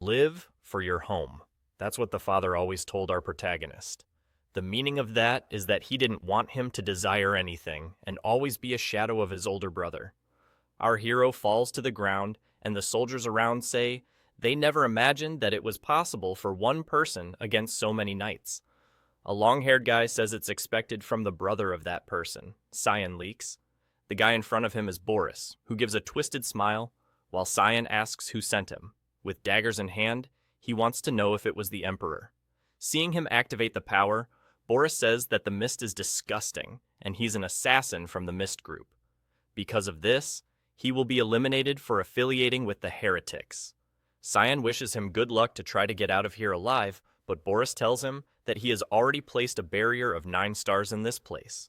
Live for your home. That's what the father always told our protagonist. The meaning of that is that he didn't want him to desire anything and always be a shadow of his older brother. Our hero falls to the ground, and the soldiers around say they never imagined that it was possible for one person against so many knights. A long-haired guy says it's expected from the brother of that person, Cyan leaks. The guy in front of him is Boris, who gives a twisted smile, while Cyan asks who sent him. With daggers in hand, he wants to know if it was the Emperor. Seeing him activate the power, Boris says that the Mist is disgusting, and he's an assassin from the Mist group. Because of this, he will be eliminated for affiliating with the heretics. Cyan wishes him good luck to try to get out of here alive, but Boris tells him that he has already placed a barrier of 9 stars in this place.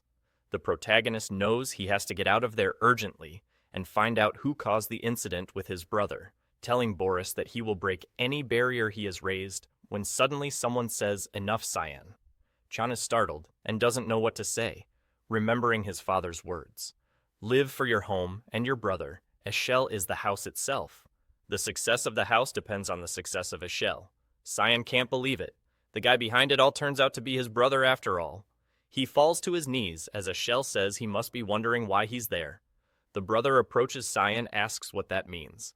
The protagonist knows he has to get out of there urgently and find out who caused the incident with his brother, telling Boris that he will break any barrier he has raised when suddenly someone says, "Enough, Cyan." Chan is startled and doesn't know what to say, remembering his father's words. Live for your home and your brother. Eshel is the house itself. The success of the house depends on the success of Eshel. Cyan can't believe it. The guy behind it all turns out to be his brother after all. He falls to his knees as Eshel says he must be wondering why he's there. The brother approaches Cyan, asks what that means.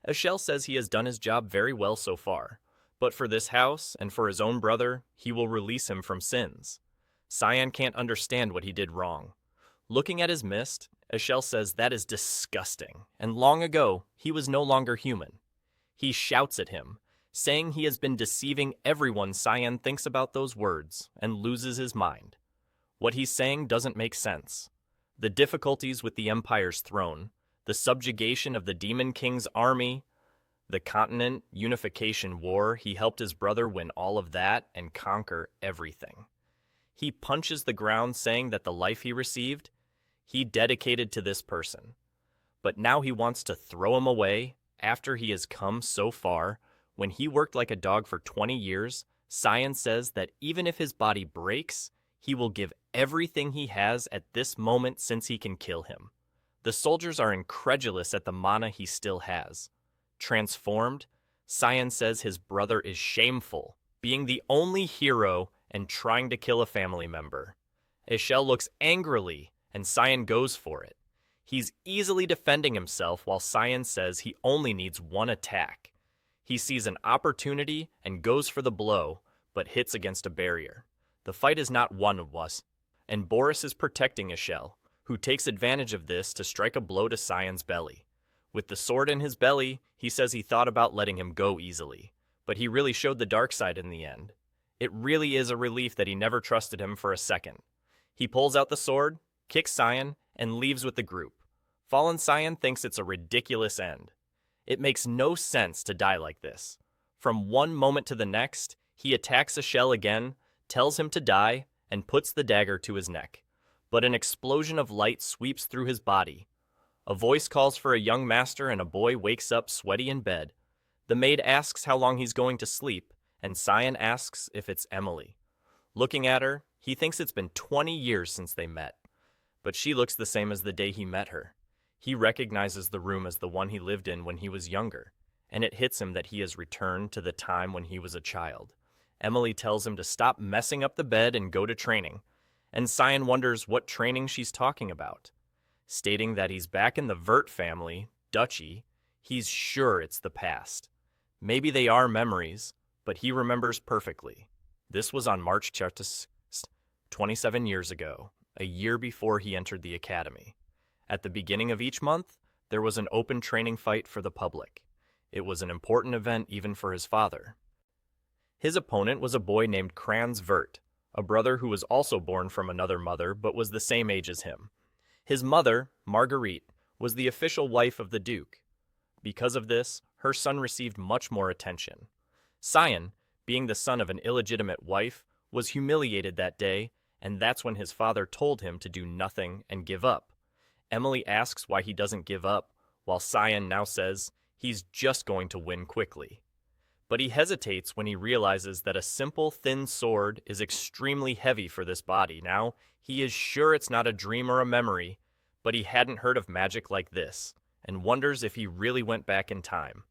Eshel says he has done his job very well so far, but for this house and for his own brother, he will release him from sins. Cyan can't understand what he did wrong. Looking at his mist, Eshel says that is disgusting, and long ago, he was no longer human. He shouts at him, saying he has been deceiving everyone. Cyan thinks about those words and loses his mind. What he's saying doesn't make sense. The difficulties with the Empire's throne, the subjugation of the Demon King's army, the continent unification war, he helped his brother win all of that and conquer everything. He punches the ground saying that the life he received, he dedicated to this person. But now he wants to throw him away after he has come so far. When he worked like a dog for 20 years, Cyan says that even if his body breaks, he will give everything he has at this moment since he can kill him. The soldiers are incredulous at the mana he still has. Transformed, Cyan says his brother is shameful, being the only hero and trying to kill a family member. Eshel looks angrily, and Cyan goes for it. He's easily defending himself while Cyan says he only needs one attack. He sees an opportunity and goes for the blow, but hits against a barrier. The fight is not one of us, and Boris is protecting Eshel, who takes advantage of this to strike a blow to Cyan's belly. With the sword in his belly, he says he thought about letting him go easily, but he really showed the dark side in the end. It really is a relief that he never trusted him for a second. He pulls out the sword, kicks Cyan, and leaves with the group. Fallen Cyan thinks it's a ridiculous end. It makes no sense to die like this. From one moment to the next, he attacks Eshel again, tells him to die, and puts the dagger to his neck. But an explosion of light sweeps through his body. A voice calls for a young master and a boy wakes up sweaty in bed. The maid asks how long he's going to sleep, and Cyan asks if it's Emily. Looking at her, he thinks it's been 20 years since they met. But she looks the same as the day he met her. He recognizes the room as the one he lived in when he was younger, and it hits him that he has returned to the time when he was a child. Emily tells him to stop messing up the bed and go to training, and Cyan wonders what training she's talking about. Stating that he's back in the Vert family, Duchy, he's sure it's the past. Maybe they are memories, but he remembers perfectly. This was on March 27 years ago, a year before he entered the academy. At the beginning of each month, there was an open training fight for the public. It was an important event even for his father. His opponent was a boy named Kranz Vert, a brother who was also born from another mother but was the same age as him. His mother, Marguerite, was the official wife of the Duke. Because of this, her son received much more attention. Cyan, being the son of an illegitimate wife, was humiliated that day, and that's when his father told him to do nothing and give up. Emily asks why he doesn't give up, while Cyan now says he's just going to win quickly. But he hesitates when he realizes that a simple thin sword is extremely heavy for this body. Now, he is sure it's not a dream or a memory, but he hadn't heard of magic like this, and wonders if he really went back in time.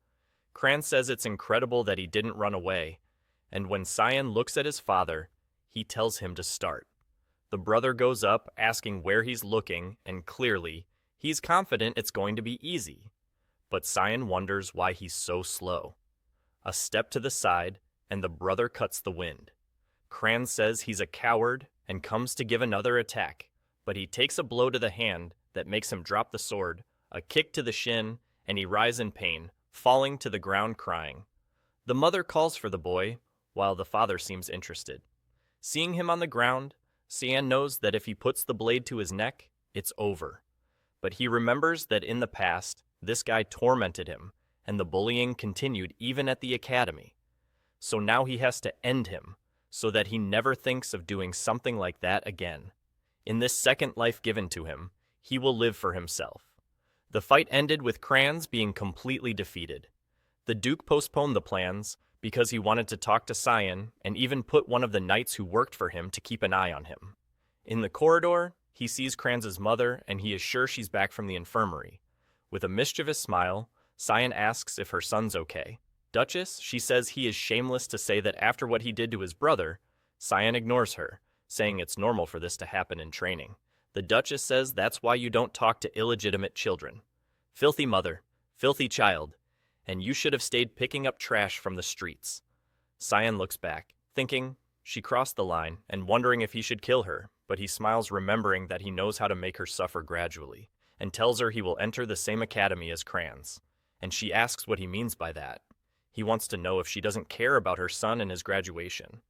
Kran says it's incredible that he didn't run away, and when Cyan looks at his father, he tells him to start. The brother goes up, asking where he's looking, and clearly, he's confident it's going to be easy. But Cyan wonders why he's so slow. A step to the side, and the brother cuts the wind. Kran says he's a coward and comes to give another attack, but he takes a blow to the hand that makes him drop the sword, a kick to the shin, and he writhes in pain, falling to the ground crying. The mother calls for the boy, while the father seems interested. Seeing him on the ground, Cyan knows that if he puts the blade to his neck, it's over. But he remembers that in the past, this guy tormented him, and the bullying continued even at the academy. So now he has to end him, so that he never thinks of doing something like that again. In this second life given to him, he will live for himself. The fight ended with Kranz being completely defeated. The Duke postponed the plans because he wanted to talk to Cyan and even put one of the knights who worked for him to keep an eye on him. In the corridor, he sees Kranz's mother and he is sure she's back from the infirmary. With a mischievous smile, Cyan asks if her son's okay. Duchess, she says he is shameless to say that after what he did to his brother, Cyan ignores her, saying it's normal for this to happen in training. The Duchess says that's why you don't talk to illegitimate children. Filthy mother, filthy child, and you should have stayed picking up trash from the streets. Cyan looks back, thinking she crossed the line and wondering if he should kill her, but he smiles remembering that he knows how to make her suffer gradually, and tells her he will enter the same academy as Kranz. And she asks what he means by that. He wants to know if she doesn't care about her son and his graduation.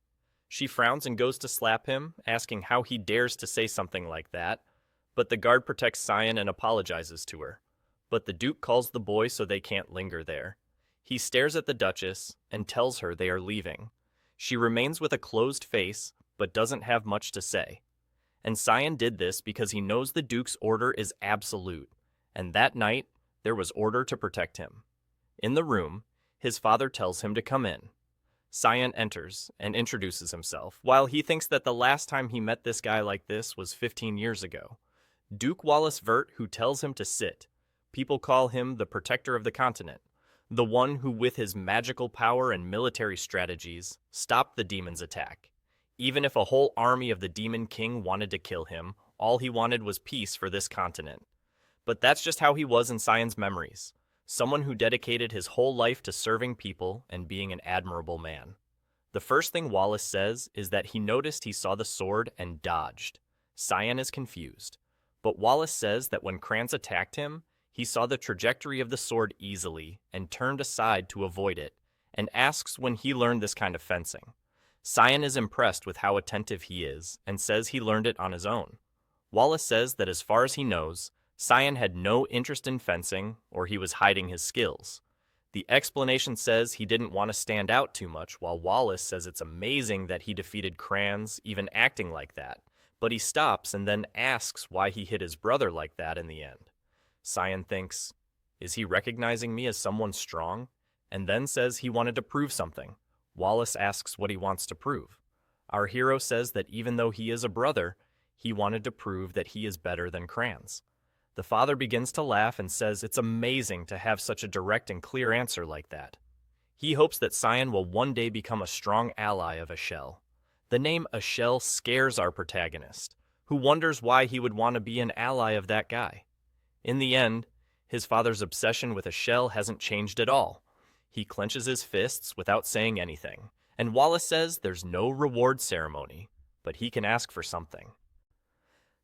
She frowns and goes to slap him, asking how he dares to say something like that, but the guard protects Cyan and apologizes to her. But the Duke calls the boy so they can't linger there. He stares at the Duchess and tells her they are leaving. She remains with a closed face, but doesn't have much to say. And Cyan did this because he knows the Duke's order is absolute, and that night there was order to protect him. In the room, his father tells him to come in. Cyan enters and introduces himself, while he thinks that the last time he met this guy like this was 15 years ago. Duke Wallace Vert, who tells him to sit. People call him the protector of the continent, the one who with his magical power and military strategies stopped the demon's attack. Even if a whole army of the Demon King wanted to kill him, all he wanted was peace for this continent. But that's just how he was in Cyan's memories. Someone who dedicated his whole life to serving people and being an admirable man. The first thing Wallace says is that he noticed he saw the sword and dodged. Cyan is confused. But Wallace says that when Kranz attacked him, he saw the trajectory of the sword easily and turned aside to avoid it, and asks when he learned this kind of fencing. Cyan is impressed with how attentive he is and says he learned it on his own. Wallace says that as far as he knows, Cyan had no interest in fencing or he was hiding his skills. The explanation says he didn't want to stand out too much, while Wallace says it's amazing that he defeated Kranz even acting like that, but he stops and then asks why he hit his brother like that in the end. Cyan thinks, is he recognizing me as someone strong? And then says he wanted to prove something. Wallace asks what he wants to prove. Our hero says that even though he is a brother, he wanted to prove that he is better than Kranz. The father begins to laugh and says it's amazing to have such a direct and clear answer like that. He hopes that Cyan will one day become a strong ally of Ashel. The name Ashel scares our protagonist, who wonders why he would want to be an ally of that guy. In the end, his father's obsession with Ashel hasn't changed at all. He clenches his fists without saying anything, and Wallace says there's no reward ceremony, but he can ask for something.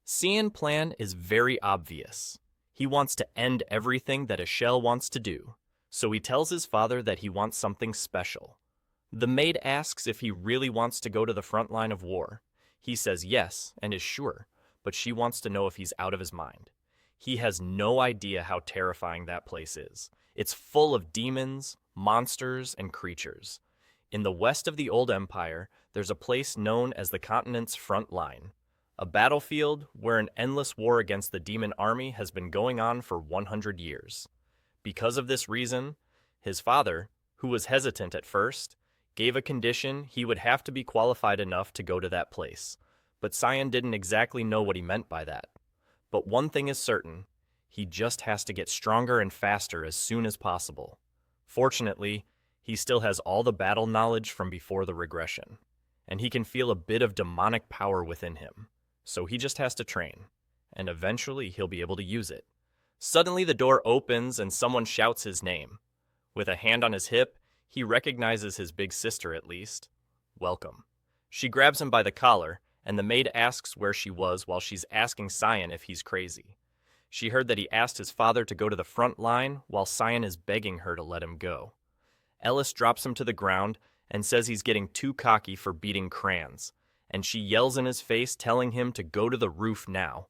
Cyan's plan is very obvious. He wants to end everything that Ashel wants to do, so he tells his father that he wants something special. The maid asks if he really wants to go to the front line of war. He says yes and is sure, but she wants to know if he's out of his mind. He has no idea how terrifying that place is. It's full of demons, monsters, and creatures. In the west of the old empire, there's a place known as the continent's front line, a battlefield where an endless war against the demon army has been going on for 100 years. Because of this reason, his father, who was hesitant at first, gave a condition he would have to be qualified enough to go to that place. But Cyan didn't exactly know what he meant by that. But one thing is certain, he just has to get stronger and faster as soon as possible. Fortunately, he still has all the battle knowledge from before the regression, and he can feel a bit of demonic power within him, so he just has to train, and eventually he'll be able to use it. Suddenly the door opens and someone shouts his name. With a hand on his hip, he recognizes his big sister at least. Welcome. She grabs him by the collar, and the maid asks where she was while she's asking Cyan if he's crazy. She heard that he asked his father to go to the front line while Cyan is begging her to let him go. Ellis drops him to the ground and says he's getting too cocky for beating crayons, and she yells in his face telling him to go to the roof now.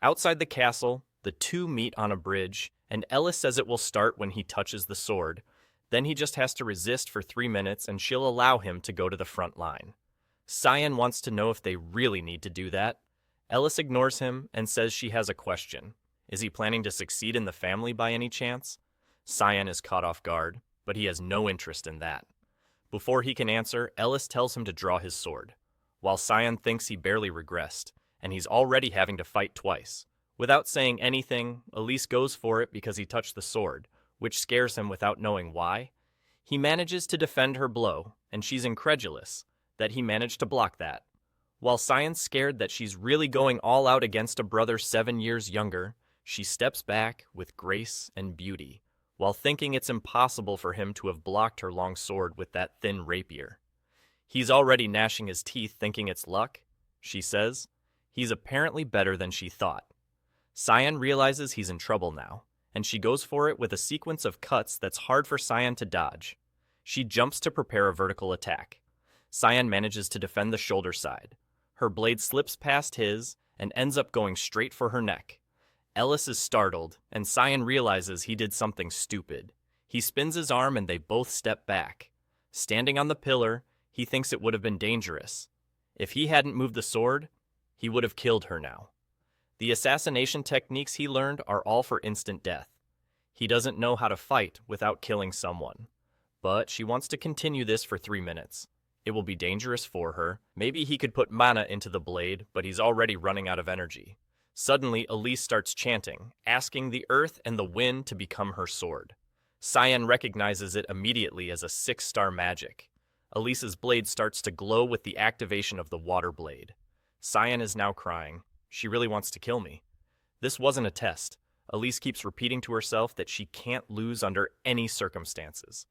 Outside the castle, the two meet on a bridge, and Ellis says it will start when he touches the sword. Then he just has to resist for 3 minutes and she'll allow him to go to the front line. Cyan wants to know if they really need to do that. Ellis ignores him and says she has a question. Is he planning to succeed in the family by any chance? Cyan is caught off guard, but he has no interest in that. Before he can answer, Ellis tells him to draw his sword, while Cyan thinks he barely regressed, and he's already having to fight twice. Without saying anything, Elise goes for it because he touched the sword, which scares him without knowing why. He manages to defend her blow, and she's incredulous that he managed to block that. While Cyan's scared that she's really going all out against a brother 7 years younger, she steps back with grace and beauty, while thinking it's impossible for him to have blocked her long sword with that thin rapier. He's already gnashing his teeth thinking it's luck, she says. He's apparently better than she thought. Cyan realizes he's in trouble now, and she goes for it with a sequence of cuts that's hard for Cyan to dodge. She jumps to prepare a vertical attack. Cyan manages to defend the shoulder side. Her blade slips past his and ends up going straight for her neck. Ellis is startled, and Cyan realizes he did something stupid. He spins his arm and they both step back. Standing on the pillar, he thinks it would have been dangerous. If he hadn't moved the sword, he would have killed her now. The assassination techniques he learned are all for instant death. He doesn't know how to fight without killing someone. But she wants to continue this for 3 minutes. It will be dangerous for her. Maybe he could put mana into the blade, but he's already running out of energy. Suddenly, Elise starts chanting, asking the earth and the wind to become her sword. Cyan recognizes it immediately as a 6-star magic. Elise's blade starts to glow with the activation of the water blade. Cyan is now crying. She really wants to kill me. This wasn't a test. Elise keeps repeating to herself that she can't lose under any circumstances.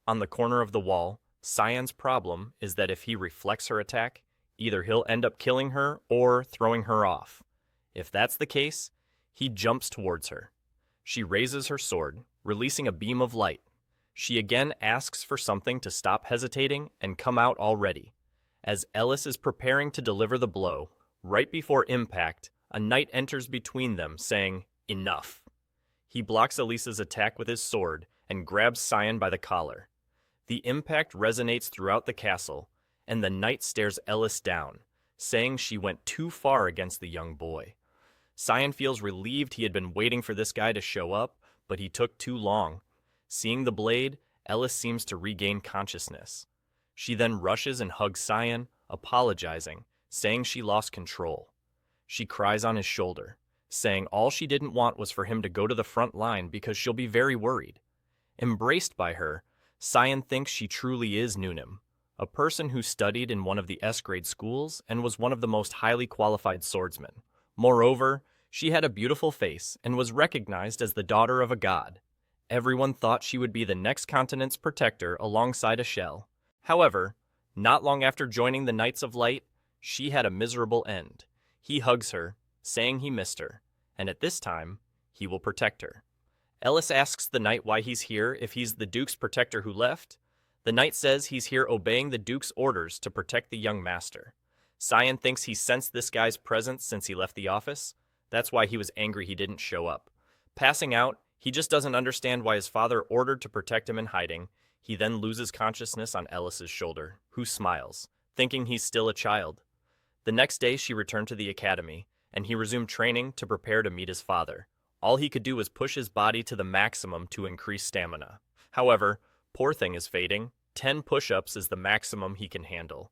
On the corner of the wall, Cyan's problem is that if he reflects her attack, either he'll end up killing her or throwing her off. If that's the case, he jumps towards her. She raises her sword, releasing a beam of light. She again asks for something to stop hesitating and come out already. As Ellis is preparing to deliver the blow, right before impact, a knight enters between them, saying, "Enough." He blocks Elise's attack with his sword and grabs Cyan by the collar. The impact resonates throughout the castle, and the knight stares Ellis down, saying she went too far against the young boy. Cyan feels relieved he had been waiting for this guy to show up, but he took too long. Seeing the blade, Ellis seems to regain consciousness. She then rushes and hugs Cyan, apologizing, saying she lost control. She cries on his shoulder, saying all she didn't want was for him to go to the front line because she'll be very worried. Embraced by her, Cyan thinks she truly is Noonim, a person who studied in one of the S-grade schools and was one of the most highly qualified swordsmen. Moreover, she had a beautiful face and was recognized as the daughter of a god. Everyone thought she would be the next continent's protector alongside a shell. However, not long after joining the Knights of Light, she had a miserable end. He hugs her, saying he missed her, and at this time, he will protect her. Ellis asks the knight why he's here if he's the Duke's protector who left. The knight says he's here obeying the Duke's orders to protect the young master. Cyan thinks he sensed this guy's presence since he left the office. That's why he was angry he didn't show up. Passing out, he just doesn't understand why his father ordered to protect him in hiding. He then loses consciousness on Ellis's shoulder, who smiles, thinking he's still a child. The next day, she returned to the academy, and he resumed training to prepare to meet his father. All he could do was push his body to the maximum to increase stamina. However, poor thing is fading. 10 push-ups is the maximum he can handle.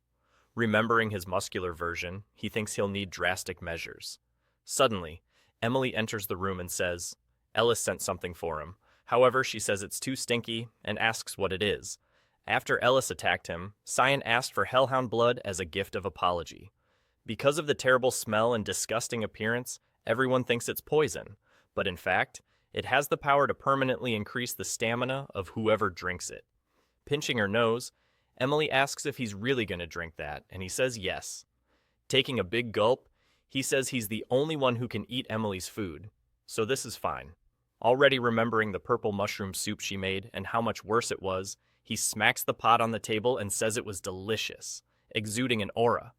Remembering his muscular version, he thinks he'll need drastic measures. Suddenly, Emily enters the room and says, Ellis sent something for him. However, she says it's too stinky and asks what it is. After Ellis attacked him, Cyan asked for hellhound blood as a gift of apology. Because of the terrible smell and disgusting appearance, everyone thinks it's poison, but in fact, it has the power to permanently increase the stamina of whoever drinks it. Pinching her nose, Emily asks if he's really going to drink that, and he says yes. Taking a big gulp, he says he's the only one who can eat Emily's food, so this is fine. Already remembering the purple mushroom soup she made and how much worse it was, he smacks the pot on the table and says it was delicious, exuding an aura.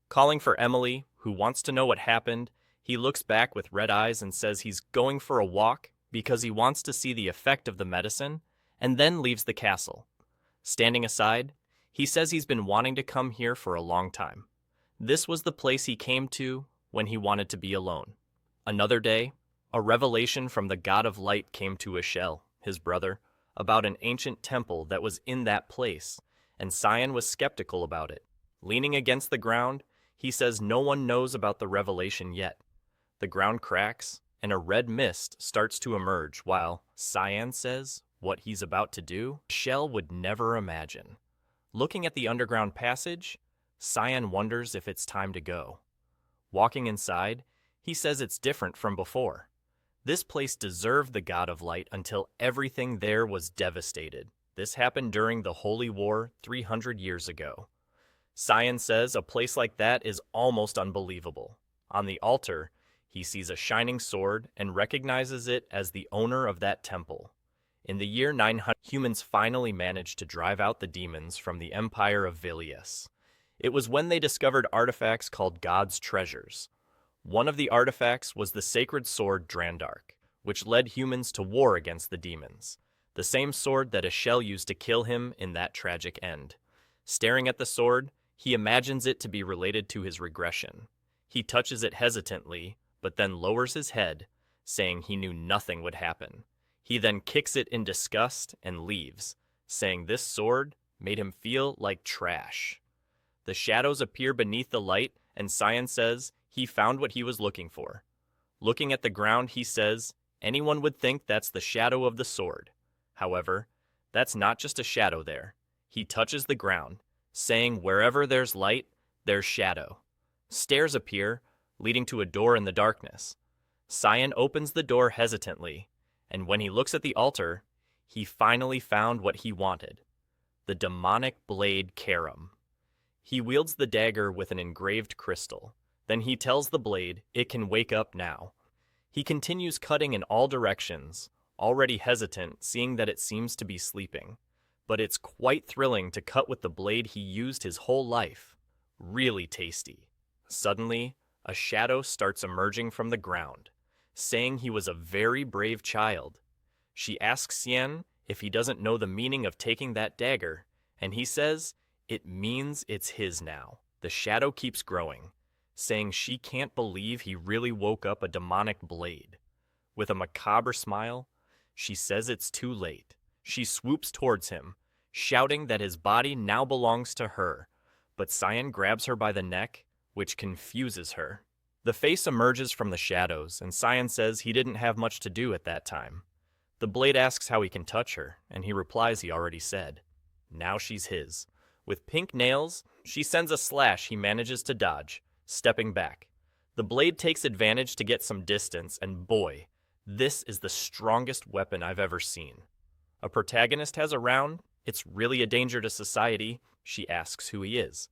Calling for Emily, who wants to know what happened, he looks back with red eyes and says he's going for a walk because he wants to see the effect of the medicine, and then leaves the castle. Standing aside, he says he's been wanting to come here for a long time. This was the place he came to when he wanted to be alone. Another day, a revelation from the God of Light came to Yahello, his brother, about an ancient temple that was in that place, and Cyan was skeptical about it. Leaning against the ground, he says no one knows about the revelation yet. The ground cracks, and a red mist starts to emerge while Cyan says what he's about to do, Yahello would never imagine. Looking at the underground passage, Cyan wonders if it's time to go. Walking inside, he says it's different from before. This place deserved the God of Light until everything there was devastated. This happened during the Holy War 300 years ago. Cyan says a place like that is almost unbelievable. On the altar, he sees a shining sword and recognizes it as the owner of that temple. In the year 900, humans finally managed to drive out the demons from the empire of Vilius. It was when they discovered artifacts called God's treasures. One of the artifacts was the sacred sword Drandark, which led humans to war against the demons. The same sword that Yahello used to kill him in that tragic end. Staring at the sword, he imagines it to be related to his regression. He touches it hesitantly, but then lowers his head, saying he knew nothing would happen. He then kicks it in disgust and leaves, saying this sword made him feel like trash. The shadows appear beneath the light, and Cyan says he found what he was looking for. Looking at the ground, he says anyone would think that's the shadow of the sword. However, that's not just a shadow there. He touches the ground, saying wherever there's light, there's shadow. Stairs appear, leading to a door in the darkness. Cyan opens the door hesitantly, and when he looks at the altar, he finally found what he wanted. The demonic blade Karam. He wields the dagger with an engraved crystal. Then he tells the blade it can wake up now. He continues cutting in all directions, already hesitant seeing that it seems to be sleeping. But it's quite thrilling to cut with the blade he used his whole life. Really tasty. Suddenly, a shadow starts emerging from the ground, saying he was a very brave child. She asks Cyan if he doesn't know the meaning of taking that dagger, and he says it means it's his now. The shadow keeps growing, saying she can't believe he really woke up a demonic blade. With a macabre smile, she says it's too late. She swoops towards him, shouting that his body now belongs to her, but Cyan grabs her by the neck, which confuses her. The face emerges from the shadows, and Cyan says he didn't have much to do at that time. The blade asks how he can touch her, and he replies he already said. Now she's his. With pink nails, she sends a slash he manages to dodge, stepping back. The blade takes advantage to get some distance, and boy, this is the strongest weapon I've ever seen. A protagonist has a round, it's really a danger to society, she asks who he is.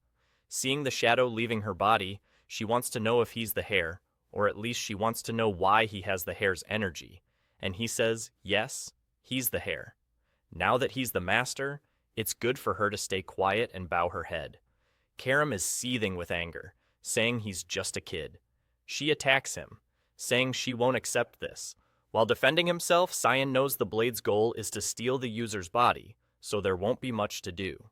Seeing the shadow leaving her body, she wants to know if he's the hair, or at least she wants to know why he has the hair's energy. And he says, yes, he's the hair. Now that he's the master, it's good for her to stay quiet and bow her head. Karam is seething with anger, saying he's just a kid. She attacks him, saying she won't accept this. While defending himself, Cyan knows the blade's goal is to steal the user's body, so there won't be much to do.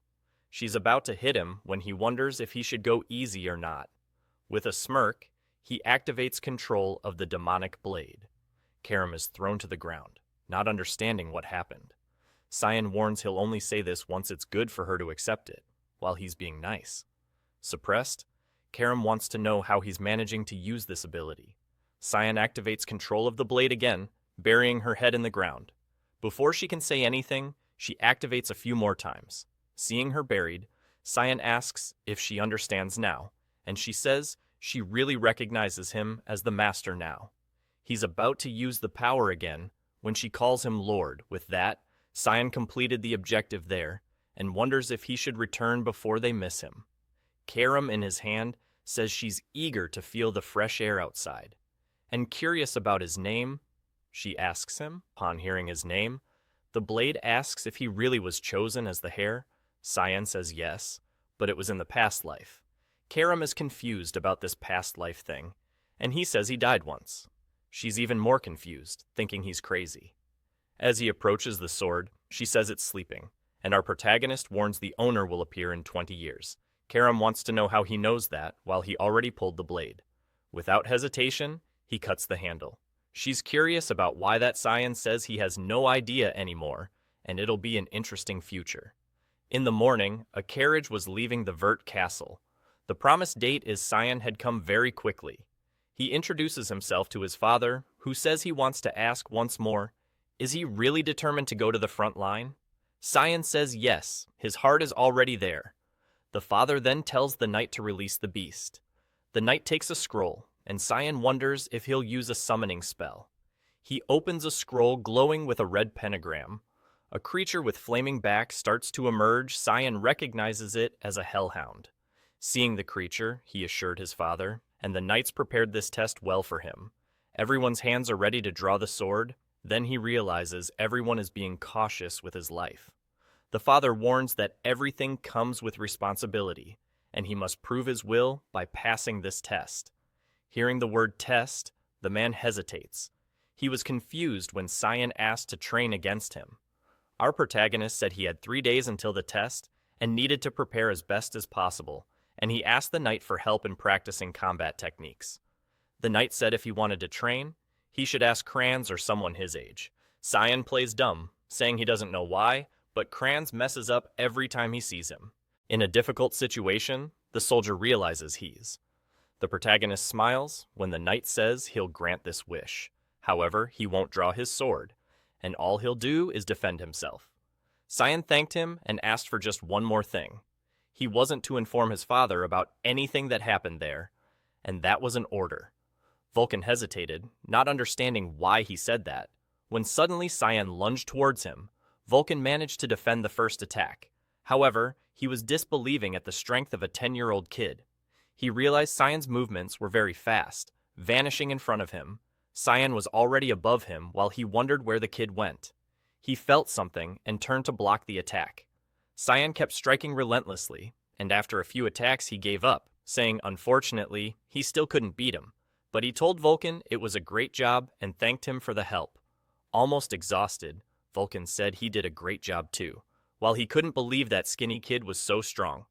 She's about to hit him when he wonders if he should go easy or not. With a smirk, he activates control of the demonic blade. Karam is thrown to the ground, not understanding what happened. Cyan warns he'll only say this once it's good for her to accept it, while he's being nice. Suppressed, Karam wants to know how he's managing to use this ability. Cyan activates control of the blade again, burying her head in the ground. Before she can say anything, she activates a few more times. Seeing her buried, Cyan asks if she understands now, and she says she really recognizes him as the master now. He's about to use the power again when she calls him Lord. With that, Cyan completed the objective there and wonders if he should return before they miss him. Karam in his hand says she's eager to feel the fresh air outside. And curious about his name, she asks him. Upon hearing his name, the blade asks if he really was chosen as the heir. Cyan says yes, but it was in the past life. Karam is confused about this past life thing, and he says he died once. She's even more confused, thinking he's crazy. As he approaches the sword, she says it's sleeping, and our protagonist warns the owner will appear in 20 years. Karam wants to know how he knows that while he already pulled the blade. Without hesitation, he cuts the handle. She's curious about why that Cyan says he has no idea anymore, and it'll be an interesting future. In the morning, a carriage was leaving the Vert Castle. The promised date is Cyan had come very quickly. He introduces himself to his father, who says he wants to ask once more, is he really determined to go to the front line? Cyan says yes, his heart is already there. The father then tells the knight to release the beast. The knight takes a scroll, and Cyan wonders if he'll use a summoning spell. He opens a scroll glowing with a red pentagram. A creature with flaming back starts to emerge. Cyan recognizes it as a hellhound. Seeing the creature, he assured his father, and the knights prepared this test well for him. Everyone's hands are ready to draw the sword. Then he realizes everyone is being cautious with his life. The father warns that everything comes with responsibility, and he must prove his will by passing this test. Hearing the word test, the man hesitates. He was confused when Cyan asked to train against him. Our protagonist said he had 3 days until the test and needed to prepare as best as possible, and he asked the knight for help in practicing combat techniques. The knight said if he wanted to train, he should ask Kranz or someone his age. Cyan plays dumb, saying he doesn't know why, but Kranz messes up every time he sees him. In a difficult situation, the soldier realizes he's. The protagonist smiles when the knight says he'll grant this wish. However, he won't draw his sword, and all he'll do is defend himself. Cyan thanked him and asked for just one more thing. He wasn't to inform his father about anything that happened there, and that was an order. Vulcan hesitated, not understanding why he said that. When suddenly Cyan lunged towards him, Vulcan managed to defend the first attack. However, he was disbelieving at the strength of a 10-year-old kid. He realized Cyan's movements were very fast, vanishing in front of him. Cyan was already above him while he wondered where the kid went. He felt something and turned to block the attack. Cyan kept striking relentlessly, and after a few attacks he gave up, saying unfortunately he still couldn't beat him. But he told Vulcan it was a great job and thanked him for the help. Almost exhausted, Vulcan said he did a great job too, while he couldn't believe that skinny kid was so strong.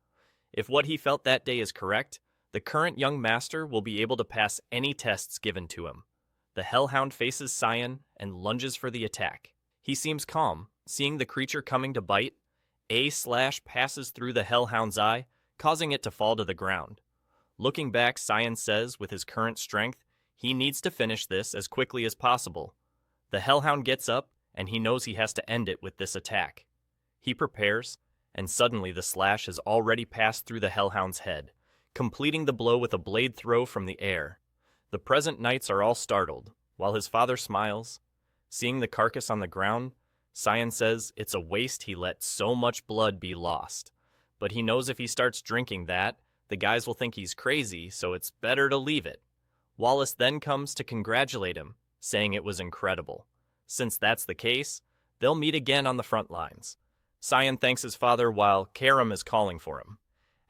If what he felt that day is correct, the current young master will be able to pass any tests given to him. The hellhound faces Cyan and lunges for the attack. He seems calm, seeing the creature coming to bite. A slash passes through the hellhound's eye, causing it to fall to the ground. Looking back, Cyan says with his current strength, he needs to finish this as quickly as possible. The hellhound gets up, and he knows he has to end it with this attack. He prepares, and suddenly the slash has already passed through the hellhound's head, completing the blow with a blade throw from the air. The present knights are all startled, while his father smiles. Seeing the carcass on the ground, Cyan says it's a waste he let so much blood be lost. But he knows if he starts drinking that, the guys will think he's crazy, so it's better to leave it. Wallace then comes to congratulate him, saying it was incredible. Since that's the case, they'll meet again on the front lines. Cyan thanks his father while Karam is calling for him.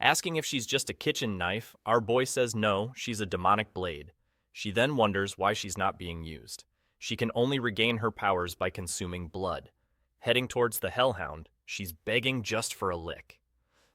Asking if she's just a kitchen knife, our boy says no, she's a demonic blade. She then wonders why she's not being used. She can only regain her powers by consuming blood. Heading towards the hellhound, she's begging just for a lick.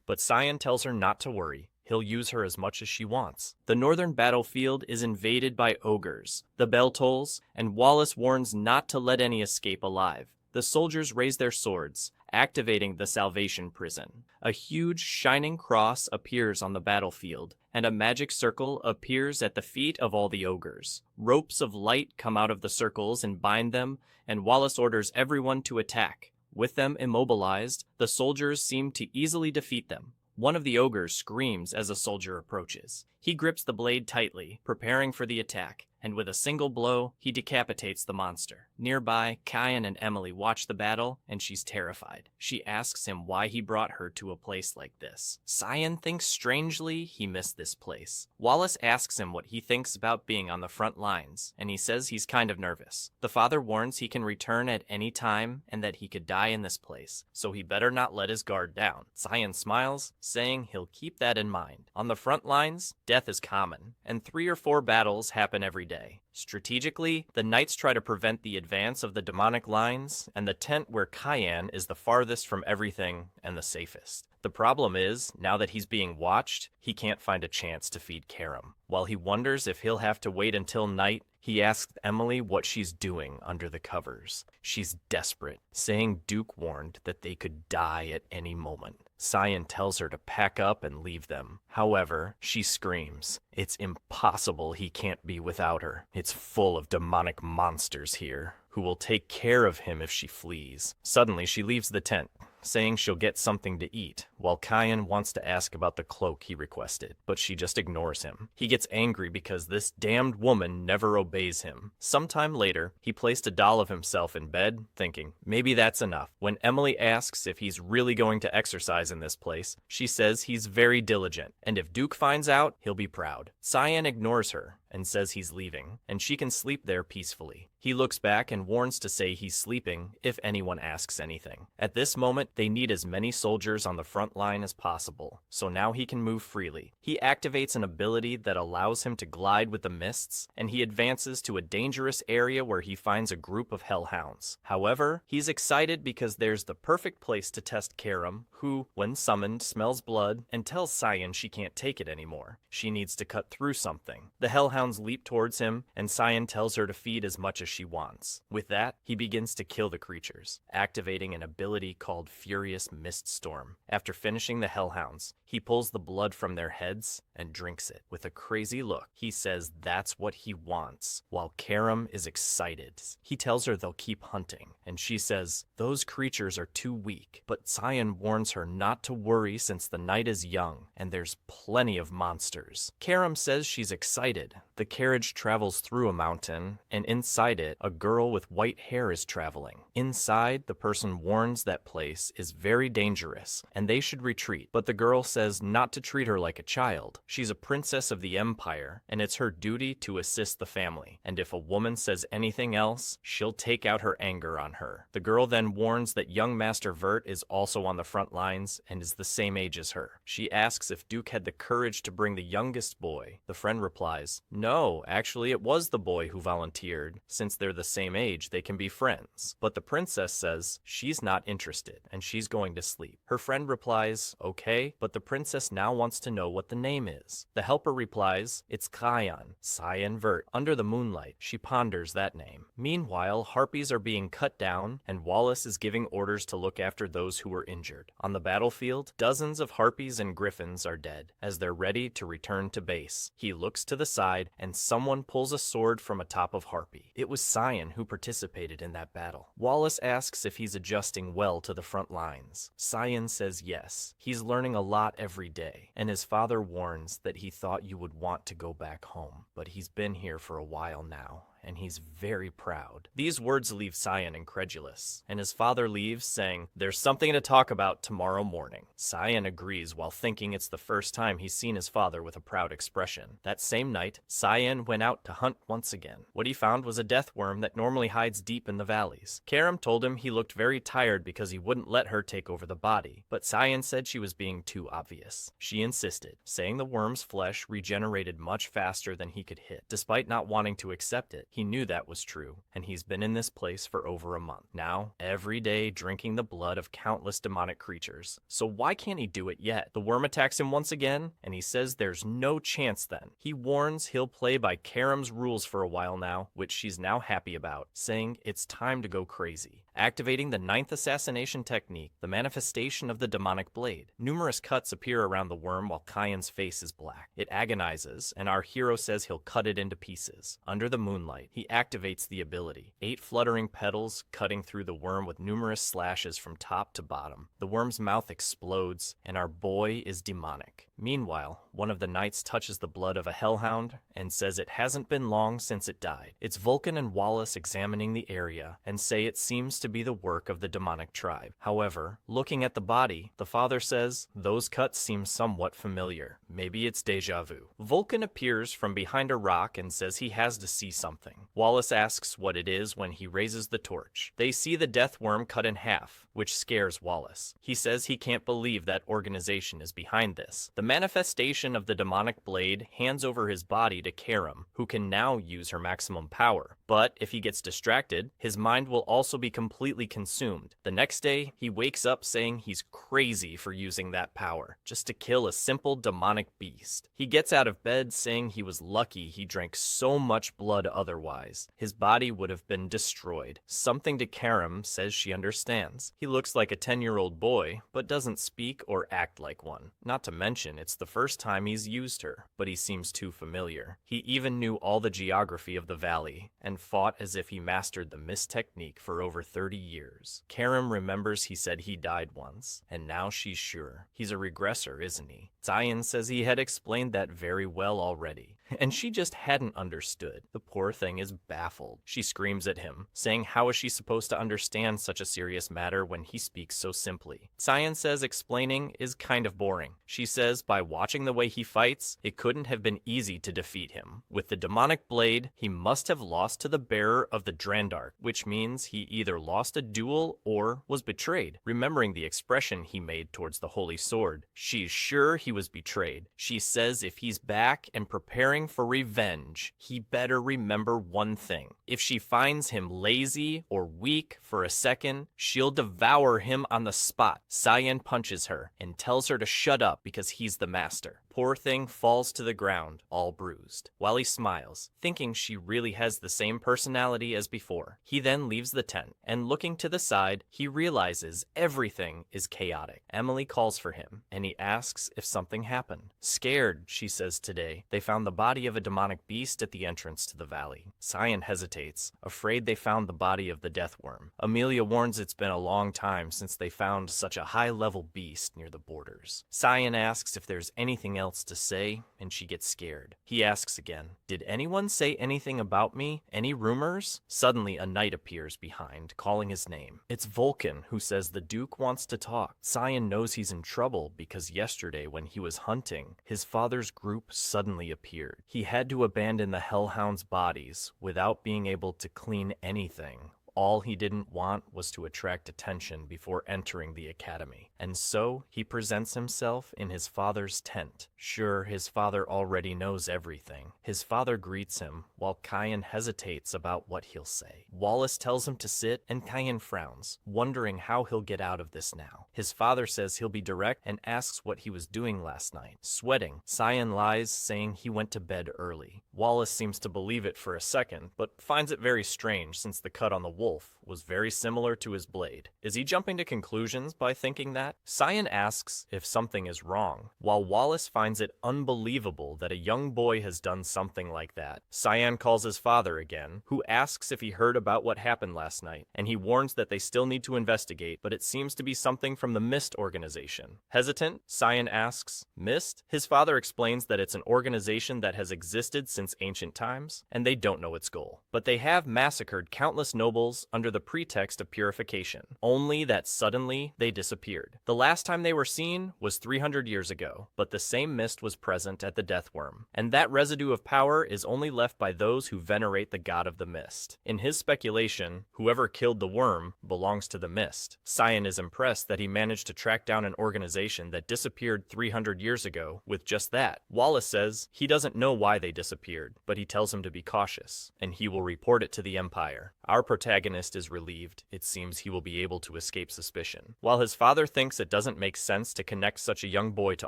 But Cyan tells her not to worry, he'll use her as much as she wants. The northern battlefield is invaded by ogres. The bell tolls, and Wallace warns not to let any escape alive. The soldiers raise their swords, activating the Salvation Prison. A huge shining cross appears on the battlefield, and a magic circle appears at the feet of all the ogres. Ropes of light come out of the circles and bind them, and Wallace orders everyone to attack. With them immobilized, the soldiers seem to easily defeat them. One of the ogres screams as a soldier approaches. He grips the blade tightly, preparing for the attack, and with a single blow, he decapitates the monster. Nearby, Kyan and Emily watch the battle, and she's terrified. She asks him why he brought her to a place like this. Cyan thinks strangely he missed this place. Wallace asks him what he thinks about being on the front lines, and he says he's kind of nervous. The father warns he can return at any time and that he could die in this place, so he better not let his guard down. Cyan smiles, saying he'll keep that in mind. On the front lines, death is common, and 3 or 4 battles happen every day. Strategically, the knights try to prevent the advance of the demonic lines, and the tent where Kyan is the farthest from everything and the safest. The problem is, now that he's being watched, he can't find a chance to feed Karam. While he wonders if he'll have to wait until night, he asks Emily what she's doing under the covers. She's desperate, saying Duke warned that they could die at any moment. Cyan tells her to pack up and leave them. However, she screams. It's impossible he can't be without her. It's full of demonic monsters here, who will take care of him if she flees. Suddenly, she leaves the tent, saying she'll get something to eat, while Kyan wants to ask about the cloak he requested, but she just ignores him. He gets angry because this damned woman never obeys him. Sometime later, he placed a doll of himself in bed, thinking, maybe that's enough. When Emily asks if he's really going to exercise in this place, she says he's very diligent, and if Duke finds out, he'll be proud. Cyan ignores her and says he's leaving, and she can sleep there peacefully. He looks back and warns to say he's sleeping if anyone asks anything. At this moment, they need as many soldiers on the front line as possible, so now he can move freely. He activates an ability that allows him to glide with the mists, and he advances to a dangerous area where he finds a group of hellhounds. However, he's excited because there's the perfect place to test Karam, who, when summoned, smells blood and tells Cyan she can't take it anymore. She needs to cut through something. The hellhounds leap towards him, and Cyan tells her to feed as much as she wants. With that, he begins to kill the creatures, activating an ability called Furious Mist Storm. After finishing the hellhounds, he pulls the blood from their heads and drinks it. With a crazy look, he says that's what he wants, while Karam is excited. He tells her they'll keep hunting, and she says those creatures are too weak, but Cyan warns her not to worry since the night is young, and there's plenty of monsters. Karam says she's excited. The carriage travels through a mountain, and inside it, a girl with white hair is traveling. Inside, the person warns that place is very dangerous, and they should retreat, but the girl says not to treat her like a child. She's a princess of the empire, and it's her duty to assist the family, and if a woman says anything else, she'll take out her anger on her. The girl then warns that young Master Vert is also on the front lines and is the same age as her. She asks if Duke had the courage to bring the youngest boy. The friend replies, no, actually it was the boy who volunteered. Since they're the same age, they can be friends. But the princess says she's not interested and she's going to sleep. Her friend replies, okay, but the princess now wants to know what the name is. The helper replies, it's Kyan, Cyan Vert. Under the moonlight, she ponders that name. Meanwhile, harpies are being cut down, and Wallace is giving orders to look after those who were injured. On the battlefield, dozens of harpies and griffins are dead, as they're ready to return to base. He looks to the side, and someone pulls a sword from atop of Harpy. It was Cyan who participated in that battle. Wallace asks if he's adjusting well to the front lines. Cyan says yes. He's learning a lot every day, and his father warns that he thought you would want to go back home, but he's been here for a while now, and he's very proud. These words leave Cyan incredulous, and his father leaves saying, there's something to talk about tomorrow morning. Cyan agrees while thinking it's the first time he's seen his father with a proud expression. That same night, Cyan went out to hunt once again. What he found was a death worm that normally hides deep in the valleys. Karam told him he looked very tired because he wouldn't let her take over the body, but Cyan said she was being too obvious. She insisted, saying the worm's flesh regenerated much faster than he could hit. Despite not wanting to accept it, he knew that was true, and he's been in this place for over a month. Now, every day drinking the blood of countless demonic creatures. So why can't he do it yet? The worm attacks him once again, and he says there's no chance then. He warns he'll play by Karam's rules for a while now, which she's now happy about, saying it's time to go crazy. activating the 9th assassination technique, the manifestation of the demonic blade. Numerous cuts appear around the worm while Kyan's face is black. It agonizes, and our hero says he'll cut it into pieces. Under the moonlight, he activates the ability. 8 fluttering petals cutting through the worm with numerous slashes from top to bottom. The worm's mouth explodes, and our boy is demonic. Meanwhile, one of the knights touches the blood of a hellhound and says it hasn't been long since it died. It's Vulcan and Wallace examining the area and say it seems to be the work of the demonic tribe. However, looking at the body, the father says those cuts seem somewhat familiar. Maybe it's deja vu. Vulcan appears from behind a rock and says he has to see something. Wallace asks what it is when he raises the torch. They see the death worm cut in half, which scares Wallace. He says he can't believe that organization is behind this. The manifestation of the demonic blade hands over his body to Karam, who can now use her maximum power. But if he gets distracted, his mind will also be completely consumed. The next day, he wakes up saying he's crazy for using that power, just to kill a simple demonic beast. He gets out of bed saying he was lucky he drank so much blood otherwise. His body would have been destroyed. Something to Karam says she understands. He looks like a 10-year-old boy, but doesn't speak or act like one. Not to mention, it's the first time he's used her, but he seems too familiar. He even knew all the geography of the valley, and fought as if he mastered the mist technique for over 30 years. Karam remembers he said he died once, and now she's sure. He's a regressor, isn't he? Zion says he had explained that very well already, and she just hadn't understood. The poor thing is baffled. She screams at him, saying how is she supposed to understand such a serious matter when he speaks so simply? Zion says explaining is kind of boring. She says by watching the way he fights, it couldn't have been easy to defeat him. With the demonic blade, he must have lost to the bearer of the Drandark, which means he either lost a duel or was betrayed. Remembering the expression he made towards the holy sword, she's sure he was betrayed. She says if he's back and preparing for revenge, he better remember one thing. If she finds him lazy or weak for a second, she'll devour him on the spot. Cyan punches her and tells her to shut up because he's the master. Poor thing falls to the ground, all bruised, while he smiles, thinking she really has the same personality as before. He then leaves the tent, and looking to the side, he realizes everything is chaotic. Emily calls for him, and he asks if something happened. Scared, she says today, they found the body of a demonic beast at the entrance to the valley. Cyan hesitates, afraid they found the body of the death worm. Amelia warns it's been a long time since they found such a high-level beast near the borders. Cyan asks if there's anything else to say, and she gets scared. He asks again, did anyone say anything about me? Any rumors? Suddenly a knight appears behind, calling his name. It's Vulcan, who says the Duke wants to talk. Cyan knows he's in trouble because yesterday when he was hunting, his father's group suddenly appeared. He had to abandon the Hellhounds' bodies without being able to clean anything. All he didn't want was to attract attention before entering the academy, and so he presents himself in his father's tent. Sure, his father already knows everything. His father greets him, while Kyan hesitates about what he'll say. Wallace tells him to sit, and Kyan frowns, wondering how he'll get out of this now. His father says he'll be direct and asks what he was doing last night. Sweating, Cyan lies, saying he went to bed early. Wallace seems to believe it for a second, but finds it very strange since the cut on the wolf was very similar to his blade. Is he jumping to conclusions by thinking that? Cyan asks if something is wrong, while Wallace finds it unbelievable that a young boy has done something like that. Cyan calls his father again, who asks if he heard about what happened last night, and he warns that they still need to investigate, but it seems to be something from the Mist organization. Hesitant, Cyan asks, Mist? His father explains that it's an organization that has existed since ancient times, and they don't know its goal. But they have massacred countless nobles under the pretext of purification, only that suddenly they disappeared. The last time they were seen was 300 years ago, but the same mist was present at the Death Worm, and that residue of power is only left by those who venerate the god of the mist. In his speculation, whoever killed the worm belongs to the mist. Cyan is impressed that he managed to track down an organization that disappeared 300 years ago with just that. Wallace says he doesn't know why they disappeared, but he tells him to be cautious, and he will report it to the Empire. Our protagonist is relieved. It seems he will be able to escape suspicion. While his father thinks thinks it doesn't make sense to connect such a young boy to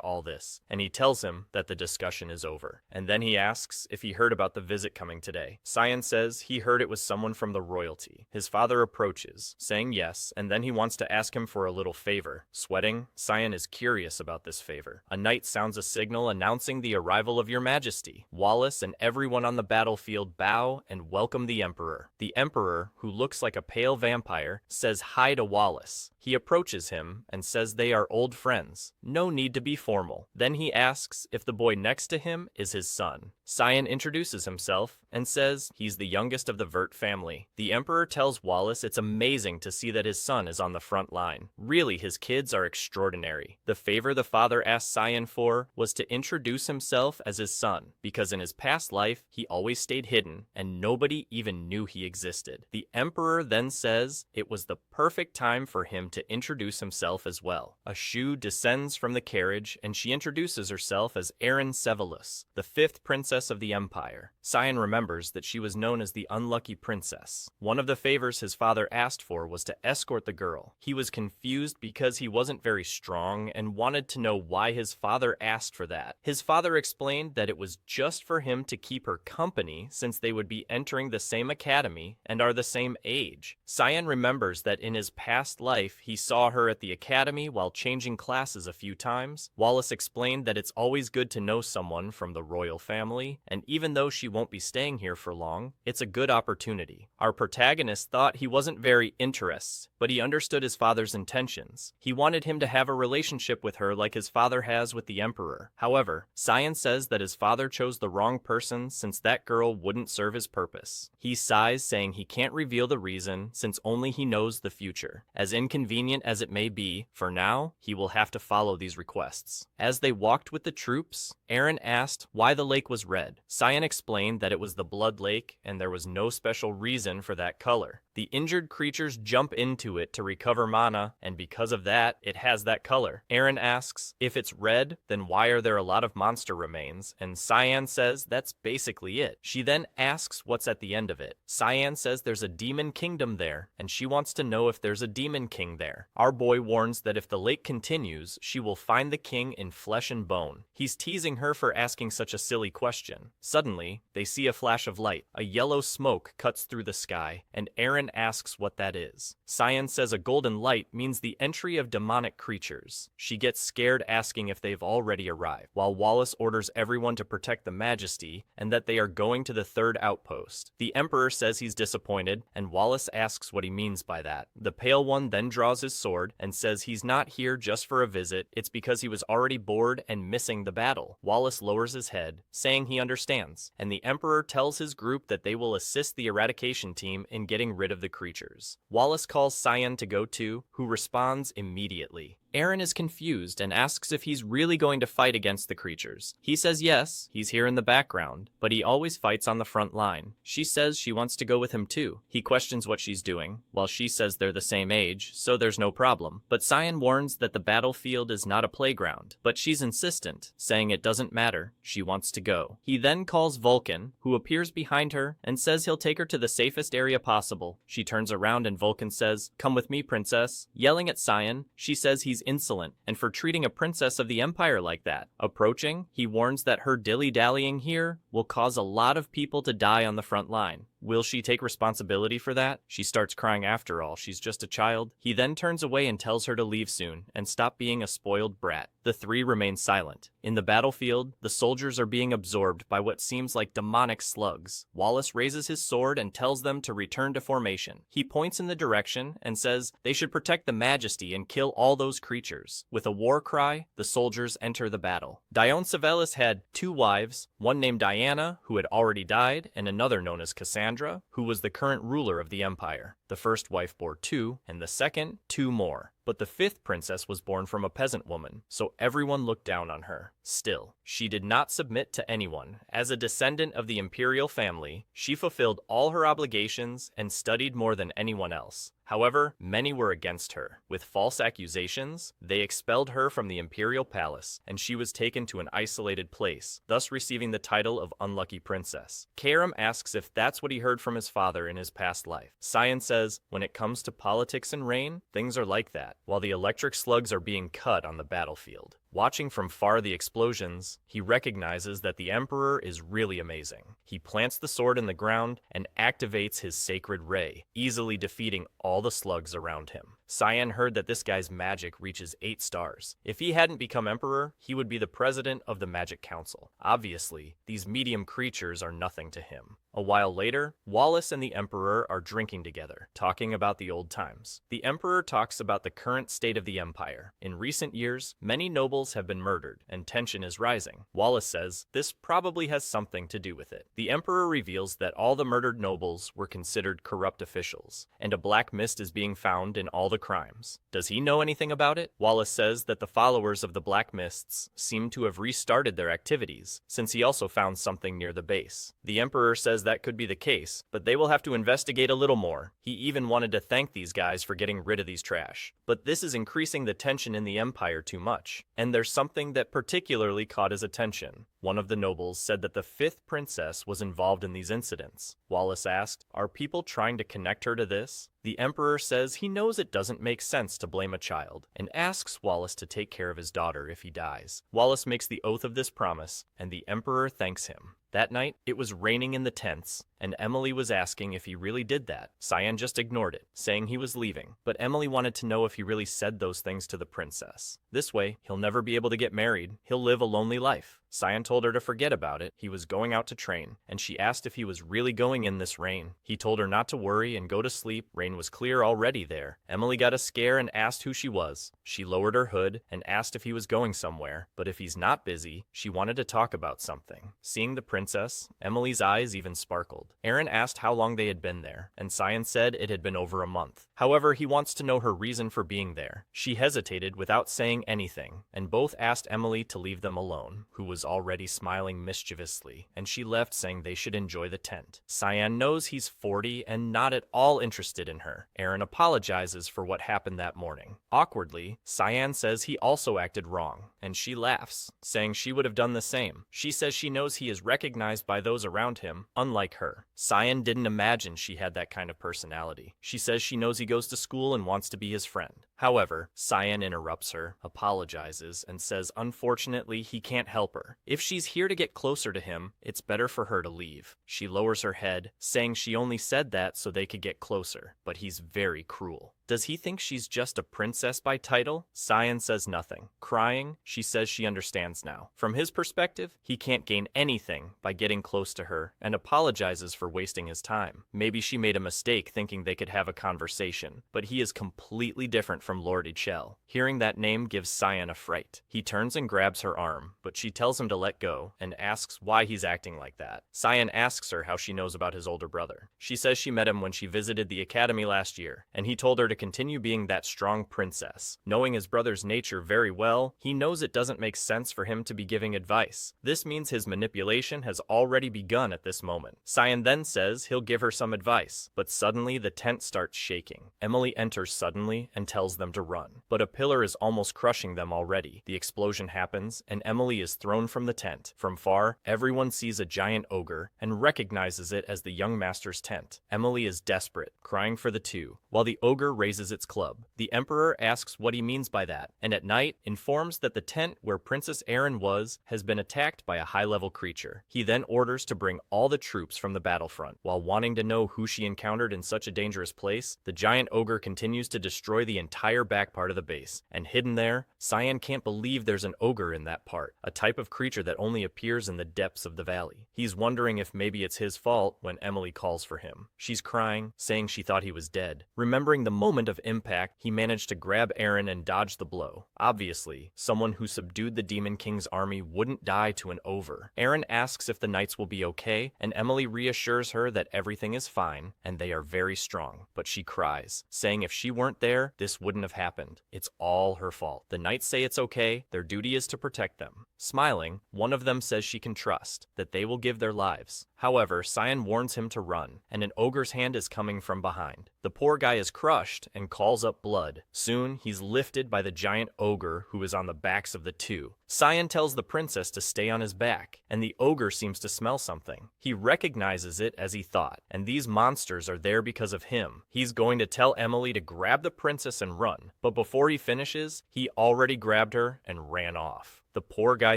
all this, and he tells him that the discussion is over. And then he asks if he heard about the visit coming today. Cyan says he heard it was someone from the royalty. His father approaches, saying yes, and then he wants to ask him for a little favor. Sweating, Cyan is curious about this favor. A knight sounds a signal announcing the arrival of your majesty. Wallace and everyone on the battlefield bow and welcome the Emperor. The Emperor, who looks like a pale vampire, says hi to Wallace. He approaches him and says they are old friends. No need to be formal. Then he asks if the boy next to him is his son. Cyan introduces himself and says he's the youngest of the Vert family. The Emperor tells Wallace it's amazing to see that his son is on the front line. Really, his kids are extraordinary. The favor the father asked Cyan for was to introduce himself as his son, because in his past life, he always stayed hidden and nobody even knew he existed. The Emperor then says it was the perfect time for him to introduce himself as well. A Shu descends from the carriage and she introduces herself as Aaron Sevalus, the 5th princess of the Empire. Cyan remembers that she was known as the Unlucky Princess. One of the favors his father asked for was to escort the girl. He was confused because he wasn't very strong and wanted to know why his father asked for that. His father explained that it was just for him to keep her company since they would be entering the same academy and are the same age. Cyan remembers that in his past life he saw her at the academy while changing classes a few times. Wallace explained that it's always good to know someone from the royal family, and even though she won't be staying here for long, it's a good opportunity. Our protagonist thought he wasn't very interested, but he understood his father's intentions. He wanted him to have a relationship with her like his father has with the Emperor. However, Cyan says that his father chose the wrong person since that girl wouldn't serve his purpose. He sighs, saying he can't reveal the reason since only he knows the future. As inconvenient as it may be, for now, he will have to follow these requests. As they walked with the troops, Aaron asked why the lake was red. Cyan explained that it was the blood lake and there was no special reason for that color. The injured creatures jump into it to recover mana, and because of that, it has that color. Aaron asks, if it's red, then why are there a lot of monster remains? And Cyan says that's basically it. She then asks what's at the end of it. Cyan says there's a demon kingdom there, and she wants to know if there's a demon king there. Our boy warns that if the lake continues, she will find the king in flesh and bone. He's teasing her for asking such a silly question. Suddenly, they see a flash of light. A yellow smoke cuts through the sky, and Aaron asks what that is. Cyan says a golden light means the entry of demonic creatures. She gets scared, asking if they've already arrived, while Wallace orders everyone to protect the Majesty and that they are going to the 3rd outpost. The Emperor says he's disappointed, and Wallace asks what he means by that. The Pale One then draws his sword and says he's not here just for a visit, it's because he was already bored and missing the battle. Wallace lowers his head, saying he understands, and the Emperor tells his group that they will assist the eradication team in getting rid of the creatures. Wallace calls Cyan to go too, who responds immediately. Aaron is confused and asks if he's really going to fight against the creatures. He says yes, he's here in the background, but he always fights on the front line. She says she wants to go with him too. He questions what she's doing, while she says they're the same age, so there's no problem. But Cyan warns that the battlefield is not a playground, but she's insistent, saying it doesn't matter, she wants to go. He then calls Vulcan, who appears behind her and says he'll take her to the safest area possible. She turns around and Vulcan says, "Come with me, princess." Yelling at Cyan, she says he's insolent and for treating a princess of the Empire like that. Approaching, he warns that her dilly-dallying here will cause a lot of people to die on the front line. Will she take responsibility for that? She starts crying after all, she's just a child. He then turns away and tells her to leave soon and stop being a spoiled brat. The three remain silent. In the battlefield, the soldiers are being absorbed by what seems like demonic slugs. Wallace raises his sword and tells them to return to formation. He points in the direction and says they should protect the Majesty and kill all those creatures. With a war cry, the soldiers enter the battle. Dione Savelis had 2 wives, one named Diana, who had already died, and another known as Cassandra, who was the current ruler of the empire. The first wife bore 2, and the second 2 more. But the 5th princess was born from a peasant woman, so everyone looked down on her. Still, she did not submit to anyone. As a descendant of the imperial family, she fulfilled all her obligations and studied more than anyone else. However, many were against her. With false accusations, they expelled her from the imperial palace, and she was taken to an isolated place, thus receiving the title of Unlucky Princess. Karam asks if that's what he heard from his father in his past life. Cyan says, when it comes to politics and rain, things are like that, while the electric slugs are being cut on the battlefield. Watching from far the explosions, he recognizes that the Emperor is really amazing. He plants the sword in the ground and activates his sacred ray, easily defeating all the slugs around him. Cyan heard that this guy's magic reaches 8 stars. If he hadn't become Emperor, he would be the president of the Magic Council. Obviously, these medium creatures are nothing to him. A while later, Wallace and the Emperor are drinking together, talking about the old times. The Emperor talks about the current state of the Empire. In recent years, many nobles have been murdered, and tension is rising. Wallace says this probably has something to do with it. The Emperor reveals that all the murdered nobles were considered corrupt officials, and a black mist is being found in all the crimes. Does he know anything about it? Wallace says that the followers of the Black Mists seem to have restarted their activities, since he also found something near the base. The Emperor says that could be the case, but they will have to investigate a little more. He even wanted to thank these guys for getting rid of these trash. But this is increasing the tension in the Empire too much, and there's something that particularly caught his attention. One of the nobles said that the 5th princess was involved in these incidents. Wallace asked, are people trying to connect her to this? The Emperor says he knows it doesn't make sense to blame a child, and asks Wallace to take care of his daughter if he dies. Wallace makes the oath of this promise, and the Emperor thanks him. That night, it was raining in the tents, and Emily was asking if he really did that. Cyan just ignored it, saying he was leaving, but Emily wanted to know if he really said those things to the princess. This way, he'll never be able to get married. He'll live a lonely life. Cyan told her to forget about it. He was going out to train, and she asked if he was really going in this rain. He told her not to worry and go to sleep. Rain was clear already there. Emily got a scare and asked who she was. She lowered her hood and asked if he was going somewhere, but if he's not busy, she wanted to talk about something. Seeing the princess, Emily's eyes even sparkled. Aaron asked how long they had been there, and Cyan said it had been over a month. However, he wants to know her reason for being there. She hesitated without saying anything, and both asked Emily to leave them alone, who was already smiling mischievously, and she left saying they should enjoy the tent. Cyan knows he's 40 and not at all interested in her. Aaron apologizes for what happened that morning. Awkwardly, Cyan says he also acted wrong, and she laughs, saying she would have done the same. She says she knows he is recognized by those around him, unlike her. Cyan didn't imagine she had that kind of personality. She says she knows he goes to school and wants to be his friend. However, Cyan interrupts her, apologizes, and says unfortunately he can't help her. If she's here to get closer to him, it's better for her to leave. She lowers her head, saying she only said that so they could get closer, but he's very cruel. Does he think she's just a princess by title? Cyan says nothing. Crying, she says she understands now. From his perspective, he can't gain anything by getting close to her, and apologizes for wasting his time. Maybe she made a mistake thinking they could have a conversation, but he is completely different from Lord Ichel. Hearing that name gives Cyan a fright. He turns and grabs her arm, but she tells him to let go, and asks why he's acting like that. Cyan asks her how she knows about his older brother. She says she met him when she visited the academy last year, and he told her to continue being that strong princess. Knowing his brother's nature very well, he knows it doesn't make sense for him to be giving advice. This means his manipulation has already begun at this moment. Cyan then says he'll give her some advice, but suddenly the tent starts shaking. Emily enters suddenly and tells them to run, but a pillar is almost crushing them already. The explosion happens, and Emily is thrown from the tent. From far, everyone sees a giant ogre and recognizes it as the young master's tent. Emily is desperate, crying for the two, while the ogre raises its club. The Emperor asks what he means by that, and at night informs that the tent where Princess Erin was has been attacked by a high-level creature. He then orders to bring all the troops from the battlefront. While wanting to know who she encountered in such a dangerous place, the giant ogre continues to destroy the entire back part of the base, and hidden there, Cyan can't believe there's an ogre in that part, a type of creature that only appears in the depths of the valley. He's wondering if maybe it's his fault when Emily calls for him. She's crying, saying she thought he was dead. Remembering the moment of impact, he managed to grab Aaron and dodge the blow. Obviously, someone who subdued the Demon King's army wouldn't die to an over. Aaron asks if the knights will be okay, and Emily reassures her that everything is fine, and they are very strong. But she cries, saying if she weren't there, this wouldn't have happened. It's all her fault. The knights say it's okay, their duty is to protect them. Smiling, one of them says she can trust, that they will give their lives. However, Cyan warns him to run, and an ogre's hand is coming from behind. The poor guy is crushed and calls up blood. Soon, he's lifted by the giant ogre who is on the backs of the two. Cyan tells the princess to stay on his back, and the ogre seems to smell something. He recognizes it as he thought, and these monsters are there because of him. He's going to tell Emily to grab the princess and run, but before he finishes, he already grabbed her and ran off. The poor guy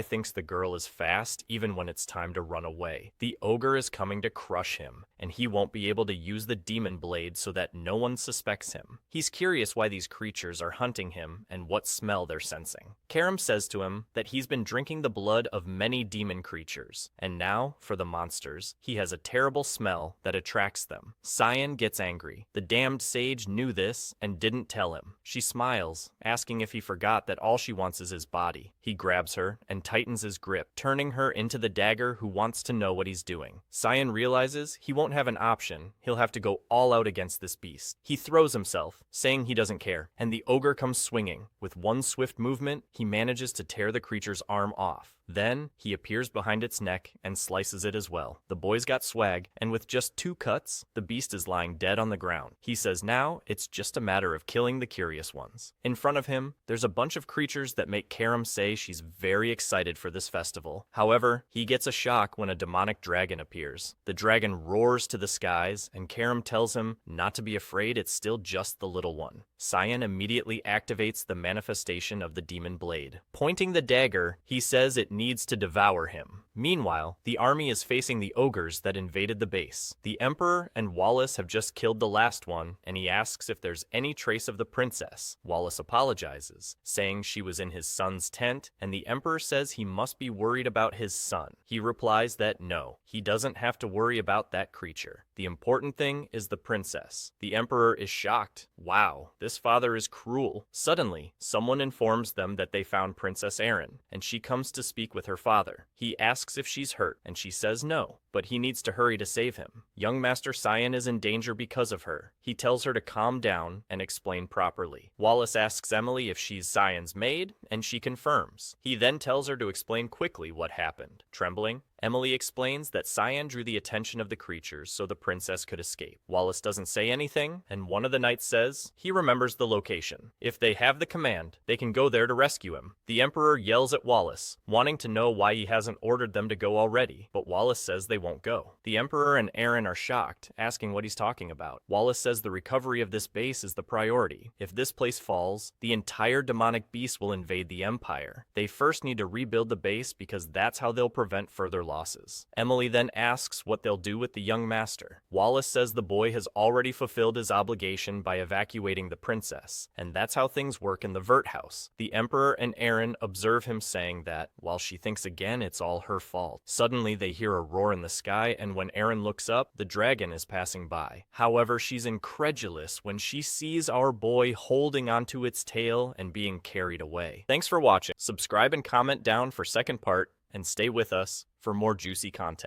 thinks the girl is fast even when it's time to run away. The ogre is coming to crush him, and he won't be able to use the demon blade so that no one suspects him. He's curious why these creatures are hunting him and what smell they're sensing. Karam says to him that he's been drinking the blood of many demon creatures, and now, for the monsters, he has a terrible smell that attracts them. Cyan gets angry. The damned sage knew this and didn't tell him. She smiles, asking if he forgot that all she wants is his body. He grabs her and tightens his grip, turning her into the dagger who wants to know what he's doing. Cyan realizes he won't have an option. He'll have to go all out against this beast. He throws himself, saying he doesn't care, and the ogre comes swinging. With one swift movement, he manages to tear the creature's arm off. Then, he appears behind its neck and slices it as well. The boy's got swag, and with just 2 cuts, the beast is lying dead on the ground. He says now, it's just a matter of killing the curious ones. In front of him, there's a bunch of creatures that make Karam say she's very excited for this festival. However, he gets a shock when a demonic dragon appears. The dragon roars to the skies, and Karam tells him not to be afraid, it's still just the little one. Cyan immediately activates the manifestation of the demon blade. Pointing the dagger, he says it needs to devour him. Meanwhile, the army is facing the ogres that invaded the base. The Emperor and Wallace have just killed the last one, and he asks if there's any trace of the princess. Wallace apologizes, saying she was in his son's tent, and the Emperor says he must be worried about his son. He replies that no, he doesn't have to worry about that creature. The important thing is the princess. The Emperor is shocked. Wow, this father is cruel. Suddenly, someone informs them that they found Princess Erin, and she comes to speak with her father. He asks if she's hurt, and she says no, but he needs to hurry to save him. Young Master Cyan is in danger because of her. He tells her to calm down and explain properly. Wallace asks Emily if she's Cyan's maid, and she confirms. He then tells her to explain quickly what happened. Trembling, Emily explains that Cyan drew the attention of the creatures so the princess could escape. Wallace doesn't say anything, and one of the knights says he remembers the location. If they have the command, they can go there to rescue him. The Emperor yells at Wallace, wanting to know why he hasn't ordered them to go already, but Wallace says they won't go. The Emperor and Erin are shocked, asking what he's talking about. Wallace says the recovery of this base is the priority. If this place falls, the entire demonic beast will invade the Empire. They first need to rebuild the base because that's how they'll prevent further losses. Emily then asks what they'll do with the young master. Wallace says the boy has already fulfilled his obligation by evacuating the princess, and that's how things work in the Vert house. The Emperor and Erin observe him saying that, while she thinks again it's all her fault. Suddenly they hear a roar in the sky, and when Erin looks up, the dragon is passing by. However, she's incredulous when she sees our boy holding onto its tail and being carried away. Thanks for watching. Subscribe and comment down for second part, and stay with us for more juicy content.